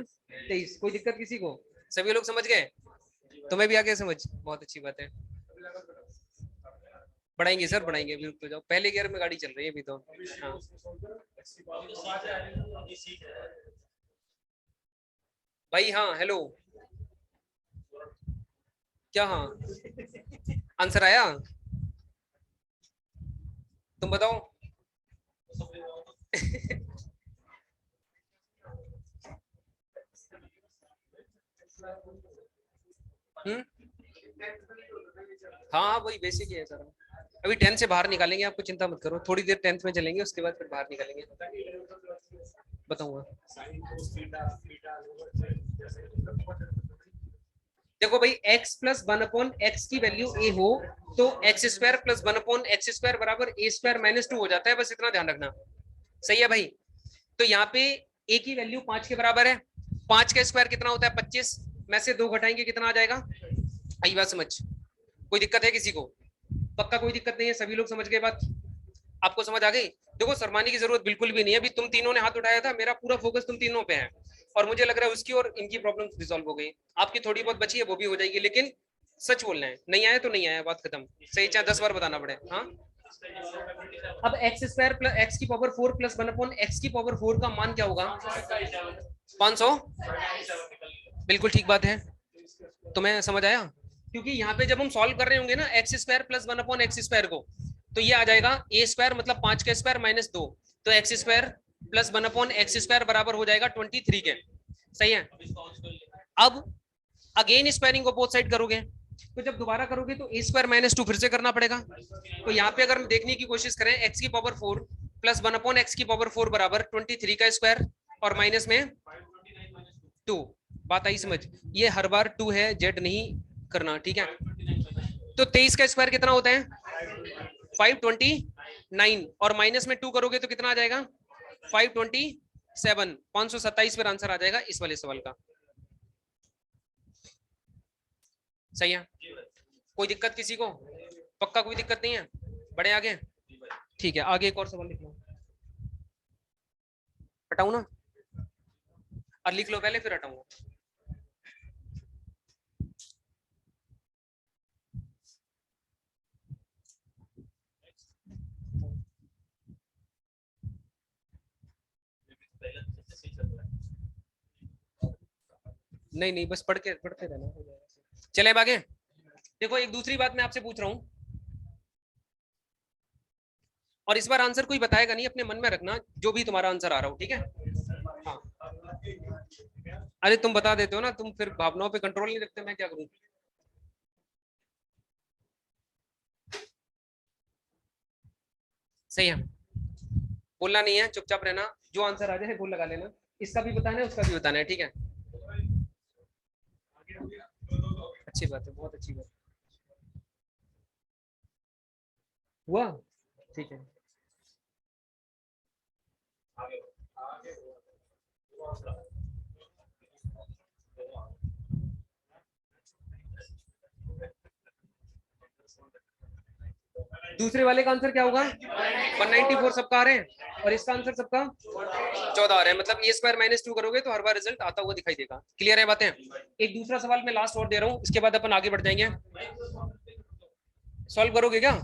23। कोई दिक्कत किसी को? सभी लोग समझ गए? तुम्हें भी आ गया समझ? बहुत अच्छी बात है। बढ़ाएंगे सर, बढ़ाएंगे, बिल्कुल जाओ। पहले गियर में गाड़ी चल रही है अभी तो। हाँ भाई, हाँ हेलो, क्या? हाँ आंसर आया? तुम बताओ। हम्म, हाँ हाँ वही बेसिक ही है सर। अभी 10 से बाहर निकालेंगे, आपको चिंता मत करो, थोड़ी देर 10th में चलेंगे, उसके बाद फिर बाहर निकालेंगे। बताऊंगा। देखो भाई, x प्लस 1/x की वैल्यू a हो तो x square plus 1/x square बराबर a स्क्वायर माइनस 2 हो जाता है, बस इतना ध्यान रखना। सही है भाई? तो यहाँ पे a की वैल्यू 5 के बराबर है, 5 का स्क्वायर कितना होता है? 25 में से 2 घटाएंगे कितना आ जाएगा? आई बात समझ? कोई दिक्कत है किसी को? पक्का कोई दिक्कत नहीं है, सभी लोग समझ गए बात? आपको समझ आ गई? देखो शर्माने की जरूरत बिल्कुल भी नहीं है, अभी तुम तीनों ने हाथ उठाया था, मेरा पूरा फोकस तुम तीनों पे है, और मुझे लग रहा है उसकी और इनकी प्रॉब्लम रिजॉल्व हो गई। आपकी थोड़ी बहुत बची है वो भी हो जाएगी, लेकिन सच बोलना है, नहीं आया तो नहीं आया, बात खत्म। सही, चाहे 10 बार बताना पड़े। हाँ, अब एक्स स्क्वायर प्लस एक्स की पावर 4 प्लस 1/x की पावर 4 का मान क्या होगा? 500। बिल्कुल ठीक बात है, तुम्हें समझ आया? क्योंकि यहाँ पे जब हम सॉल्व कर रहे होंगे ना x square plus 1/x square को, तो ये आ जाएगा ए स्क्वायर मतलब 5 का स्क्वायर माइनस 2, तो x square plus 1/x square बराबर हो जाएगा 23 के। सही है? अब अगेन स्क्वायरिंग को बोथ साइड करोगे, तो जब दोबारा करोगे तो ए स्क्वायर माइनस 2 फिर से करना पड़ेगा। तो यहाँ पे अगर हम देखने की कोशिश करें, एक्स की पावर 4 प्लस 1/x की पावर 4 बराबर 23 का स्क्वायर और माइनस में 2। बात आई समझ? ये हर बार 2 है, जेड नहीं करना, ठीक है? तो 23 का स्क्वायर कितना होता है? 529, और माइनस में 2 करोगे तो कितना आ जाएगा? 527। 527 पर आंसर आ जाएगा इस वाले सवाल का। सही है? कोई दिक्कत किसी को? पक्का कोई दिक्कत नहीं है? बड़े आगे? ठीक है, आगे एक और सवाल लिख लो। हटाऊ ना? और लिख लो पहले फिर हटाऊंगा। नहीं नहीं, बस पढ़ते रहना। चले अब आगे। देखो एक दूसरी बात मैं आपसे पूछ रहा हूं, और इस बार आंसर कोई बताएगा नहीं, अपने मन में रखना जो भी तुम्हारा आंसर आ रहा हो, ठीक है? हाँ, अरे तुम बता देते हो ना, तुम फिर भावनाओं पे कंट्रोल नहीं रखते, मैं क्या करूं? सही है, बोलना नहीं है, चुपचाप रहना, जो आंसर आ जाए बोल लगा लेना, इसका भी बताना है उसका भी बताना है, ठीक है? अच्छी बात है, बहुत अच्छी बात। हुआ? ठीक है। दूसरे वाले का आंसर क्या होगा? 194 सबका आ रहे हैं, और इसका आंसर सबका 14 आ रहे हैं, मतलब ए स्क्वायर माइनस 2 करोगे तो हर बार रिजल्ट आता हुआ दिखाई देगा। क्लियर है बातें? एक दूसरा सवाल मैं लास्ट और दे रहा हूँ, इसके बाद अपन आगे बढ़ जाएंगे। सॉल्व करोगे क्या?